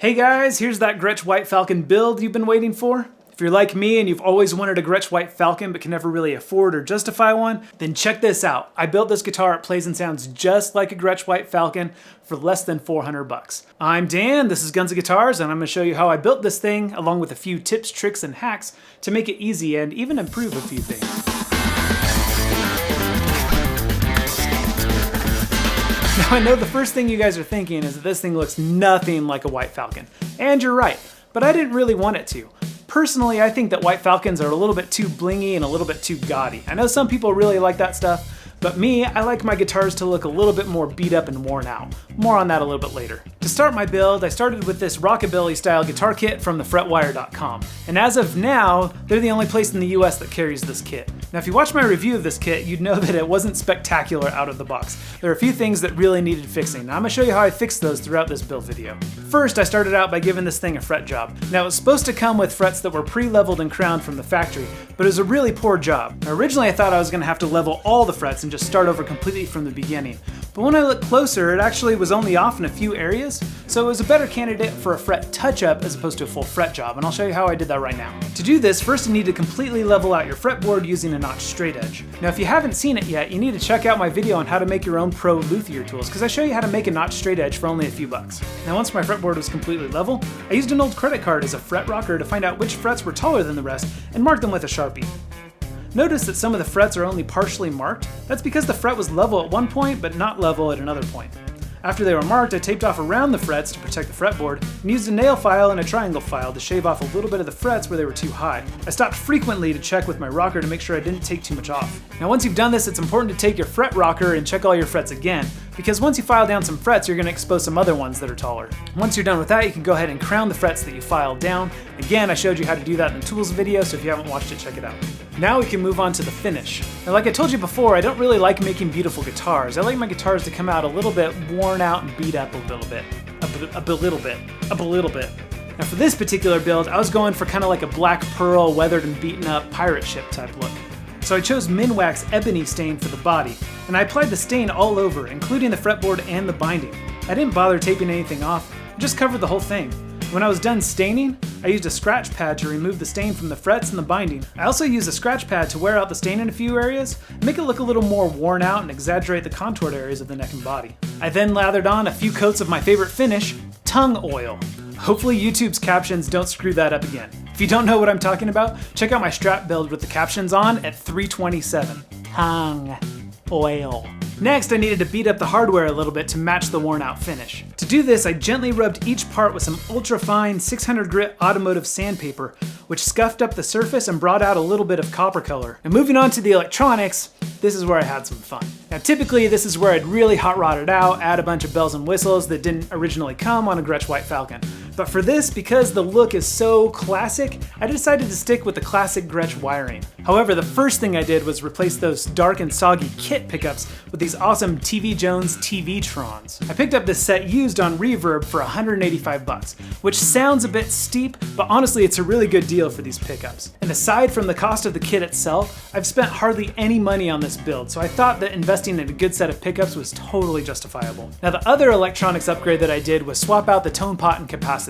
Hey guys, here's that Gretsch White Falcon build you've been waiting for. If you're like me and you've always wanted a Gretsch White Falcon but can never really afford or justify one, then check this out. I built this guitar, it plays and sounds just like a Gretsch White Falcon for less than 400 bucks. I'm Dan, this is Guns of Guitars, and I'm gonna show you how I built this thing along with a few tips, tricks, and hacks to make it easy and even improve a few things. Now I know the first thing you guys are thinking is that this thing looks nothing like a White Falcon. And you're right, but I didn't really want it to. Personally, I think that White Falcons are a little bit too blingy and a little bit too gaudy. I know some people really like that stuff, but me, I like my guitars to look a little bit more beat up and worn out. More on that a little bit later. To start my build, I started with this Rockabilly style guitar kit from the fretwire.com. And as of now, they're the only place in the US that carries this kit. Now if you watch my review of this kit, you'd know that it wasn't spectacular out of the box. There are a few things that really needed fixing. Now I'm gonna show you how I fixed those throughout this build video. First, I started out by giving this thing a fret job. Now it was supposed to come with frets that were pre-leveled and crowned from the factory, but it was a really poor job. Now, originally I thought I was gonna have to level all the frets and just start over completely from the beginning. But when I looked closer, it actually was only off in a few areas, so it was a better candidate for a fret touch-up as opposed to a full fret job, and I'll show you how I did that right now. To do this, first you need to completely level out your fretboard using a notch straight edge. Now if you haven't seen it yet, you need to check out my video on how to make your own pro luthier tools, because I show you how to make a notch straight edge for only a few bucks. Now once my fretboard was completely level, I used an old credit card as a fret rocker to find out which frets were taller than the rest and mark them with a Sharpie. Notice that some of the frets are only partially marked. That's because the fret was level at one point, but not level at another point. After they were marked, I taped off around the frets to protect the fretboard and used a nail file and a triangle file to shave off a little bit of the frets where they were too high. I stopped frequently to check with my rocker to make sure I didn't take too much off. Now once you've done this, it's important to take your fret rocker and check all your frets again, because once you file down some frets, you're going to expose some other ones that are taller. Once you're done with that, you can go ahead and crown the frets that you filed down. Again, I showed you how to do that in the tools video, so if you haven't watched it, check it out. Now we can move on to the finish. Now like I told you before, I don't really like making beautiful guitars. I like my guitars to come out a little bit worn out and beat up a little bit. A little bit. Now for this particular build, I was going for kind of like a black pearl, weathered and beaten up pirate ship type look. So I chose Minwax Ebony stain for the body, and I applied the stain all over, including the fretboard and the binding. I didn't bother taping anything off, I just covered the whole thing. When I was done staining, I used a scratch pad to remove the stain from the frets and the binding. I also used a scratch pad to wear out the stain in a few areas, make it look a little more worn out and exaggerate the contoured areas of the neck and body. I then lathered on a few coats of my favorite finish, tongue oil. Hopefully YouTube's captions don't screw that up again. If you don't know what I'm talking about, check out my strap build with the captions on at 327. Tongue oil. Next, I needed to beat up the hardware a little bit to match the worn out finish. To do this, I gently rubbed each part with some ultra fine 600 grit automotive sandpaper, which scuffed up the surface and brought out a little bit of copper color. And moving on to the electronics, this is where I had some fun. Now typically this is where I'd really hot rod it out, add a bunch of bells and whistles that didn't originally come on a Gretsch White Falcon. But for this, because the look is so classic, I decided to stick with the classic Gretsch wiring. However, the first thing I did was replace those dark and soggy kit pickups with these awesome TV Jones TV-trons. I picked up this set used on Reverb for 185 bucks, which sounds a bit steep, but honestly it's a really good deal for these pickups. And aside from the cost of the kit itself, I've spent hardly any money on this build, so I thought that investing in a good set of pickups was totally justifiable. Now the other electronics upgrade that I did was swap out the tone pot and capacitor.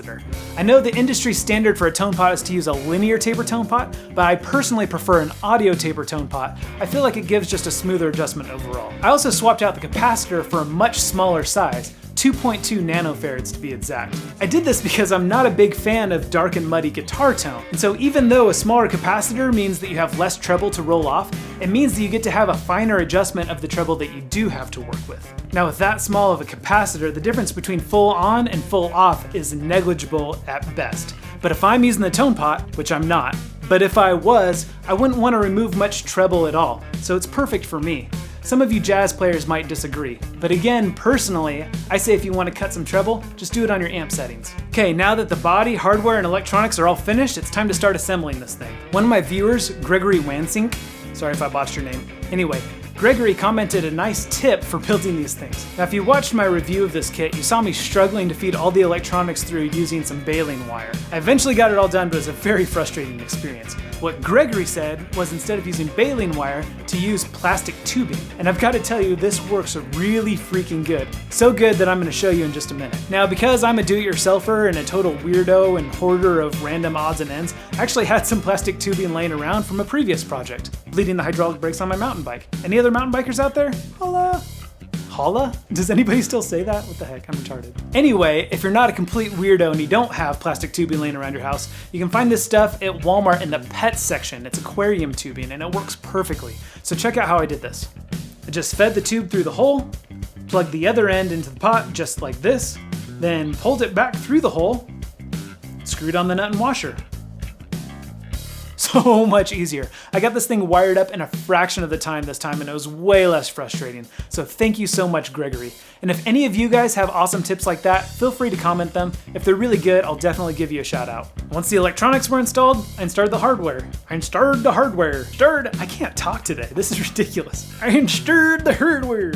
I know the industry standard for a tone pot is to use a linear taper tone pot, but I personally prefer an audio taper tone pot. I feel like it gives just a smoother adjustment overall. I also swapped out the capacitor for a much smaller size, 2.2 nanofarads to be exact. I did this because I'm not a big fan of dark and muddy guitar tone, and so even though a smaller capacitor means that you have less treble to roll off, it means that you get to have a finer adjustment of the treble that you do have to work with. Now with that small of a capacitor, the difference between full on and full off is negligible at best. But if I'm using the tone pot, which I'm not, but if I was, I wouldn't want to remove much treble at all, so it's perfect for me. Some of you jazz players might disagree, but again, personally, I say if you want to cut some treble, just do it on your amp settings. Okay, now that the body, hardware, and electronics are all finished, it's time to start assembling this thing. One of my viewers, Gregory Wansink, sorry if I botched your name. Anyway, Gregory commented a nice tip for building these things. Now, if you watched my review of this kit, you saw me struggling to feed all the electronics through using some baling wire. I eventually got it all done, but it was a very frustrating experience. What Gregory said was instead of using baling wire, to use plastic tubing. And I've got to tell you, this works really freaking good. So good that I'm going to show you in just a minute. Now, because I'm a do-it-yourselfer and a total weirdo and hoarder of random odds and ends, I actually had some plastic tubing laying around from a previous project, bleeding the hydraulic brakes on my mountain bike. Any other mountain bikers out there? Holla! Holla? Does anybody still say that? What the heck, I'm retarded. Anyway, if you're not a complete weirdo and you don't have plastic tubing laying around your house, you can find this stuff at Walmart in the pet section. It's aquarium tubing and it works perfectly. So check out how I did this. I just fed the tube through the hole, plugged the other end into the pot just like this, then pulled it back through the hole, screwed on the nut and washer. So much easier. I got this thing wired up in a fraction of the time this time and it was way less frustrating. So thank you so much, Gregory. And if any of you guys have awesome tips like that, feel free to comment them. If they're really good, I'll definitely give you a shout out. Once the electronics were installed, I installed the hardware. I can't talk today. This is ridiculous. I installed the hardware.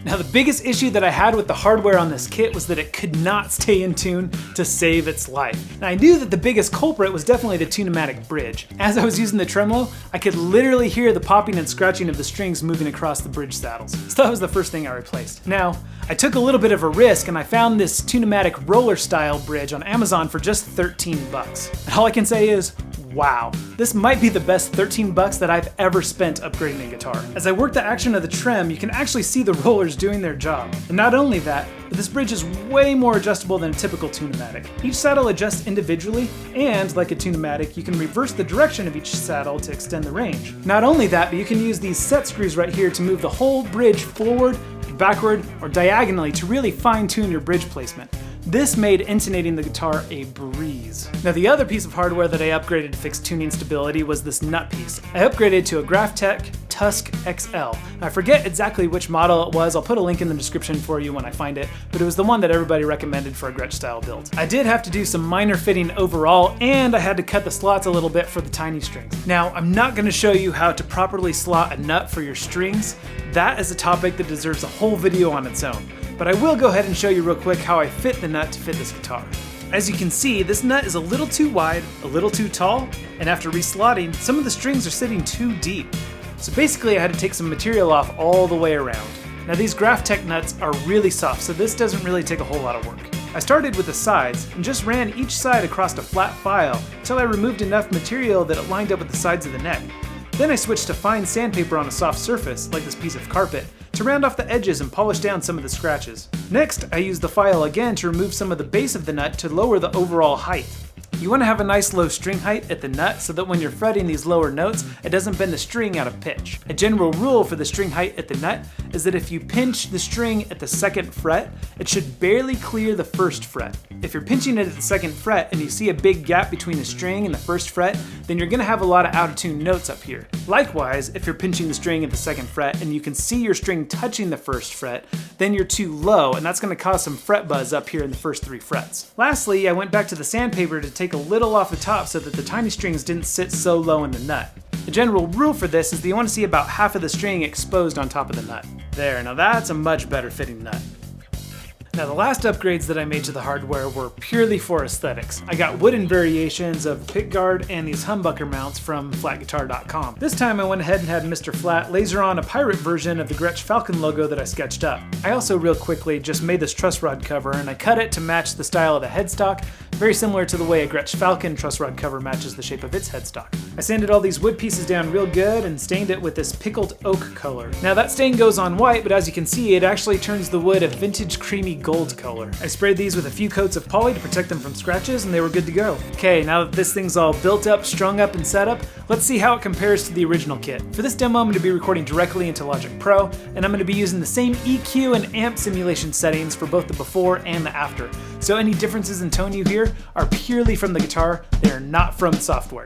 Now, the biggest issue that I had with the hardware on this kit was that it could not stay in tune to save its life. Now, I knew that the biggest culprit was definitely the Tune-o-matic bridge. As I was using the tremolo, I could literally hear the popping and scratching of the strings moving across the bridge saddles. So that was the first thing I replaced. Now, I took a little bit of a risk and I found this Tune-o-matic roller style bridge on Amazon for just 13 bucks. And all I can say is, wow, this might be the best 13 bucks that I've ever spent upgrading a guitar. As I work the action of the trem, you can actually see the rollers doing their job. And not only that, but this bridge is way more adjustable than a typical Tune-o-matic. Each saddle adjusts individually, and like a Tune-o-matic, you can reverse the direction of each saddle to extend the range. Not only that, but you can use these set screws right here to move the whole bridge forward, backward, or diagonally to really fine-tune your bridge placement. This made intonating the guitar a breeze. Now, the other piece of hardware that I upgraded to fix tuning stability was this nut piece. I upgraded to a Graphtec TUSQ XL. I forget exactly which model it was. I'll put a link in the description for you when I find it, but it was the one that everybody recommended for a Gretsch style build. I did have to do some minor fitting overall, and I had to cut the slots a little bit for the tiny strings. Now, I'm not going to show you how to properly slot a nut for your strings. That is a topic that deserves a whole video on its own. But I will go ahead and show you real quick how I fit the nut to fit this guitar. As you can see, this nut is a little too wide, a little too tall, and after reslotting, some of the strings are sitting too deep. So basically I had to take some material off all the way around. Now, these Graphtec nuts are really soft, so this doesn't really take a whole lot of work. I started with the sides and just ran each side across a flat file until I removed enough material that it lined up with the sides of the neck. Then I switched to fine sandpaper on a soft surface, like this piece of carpet, to round off the edges and polish down some of the scratches. Next, I used the file again to remove some of the base of the nut to lower the overall height. You want to have a nice low string height at the nut so that when you're fretting these lower notes, it doesn't bend the string out of pitch. A general rule for the string height at the nut is that if you pinch the string at the second fret, it should barely clear the first fret. If you're pinching it at the second fret and you see a big gap between the string and the first fret, then you're going to have a lot of out of tune notes up here. Likewise, if you're pinching the string at the second fret and you can see your string touching the first fret, then you're too low, and that's going to cause some fret buzz up here in the first 3 frets. Lastly, I went back to the sandpaper to take a little off the top so that the tiny strings didn't sit so low in the nut. The general rule for this is that you want to see about half of the string exposed on top of the nut. There, now that's a much better fitting nut. Now, the last upgrades that I made to the hardware were purely for aesthetics. I got wooden variations of the pickguard and these humbucker mounts from flatguitar.com. This time I went ahead and had Mr. Flat laser on a pirate version of the Gretsch Falcon logo that I sketched up. I also real quickly just made this truss rod cover and I cut it to match the style of the headstock, very similar to the way a Gretsch Falcon truss rod cover matches the shape of its headstock. I sanded all these wood pieces down real good and stained it with this pickled oak color. Now, that stain goes on white, but as you can see, it actually turns the wood a vintage creamy gold color. I sprayed these with a few coats of poly to protect them from scratches and they were good to go. Okay, now that this thing's all built up, strung up, and set up, let's see how it compares to the original kit. For this demo, I'm going to be recording directly into Logic Pro, and I'm going to be using the same EQ and amp simulation settings for both the before and the after. So any differences in tone you hear are purely from the guitar, they are not from software.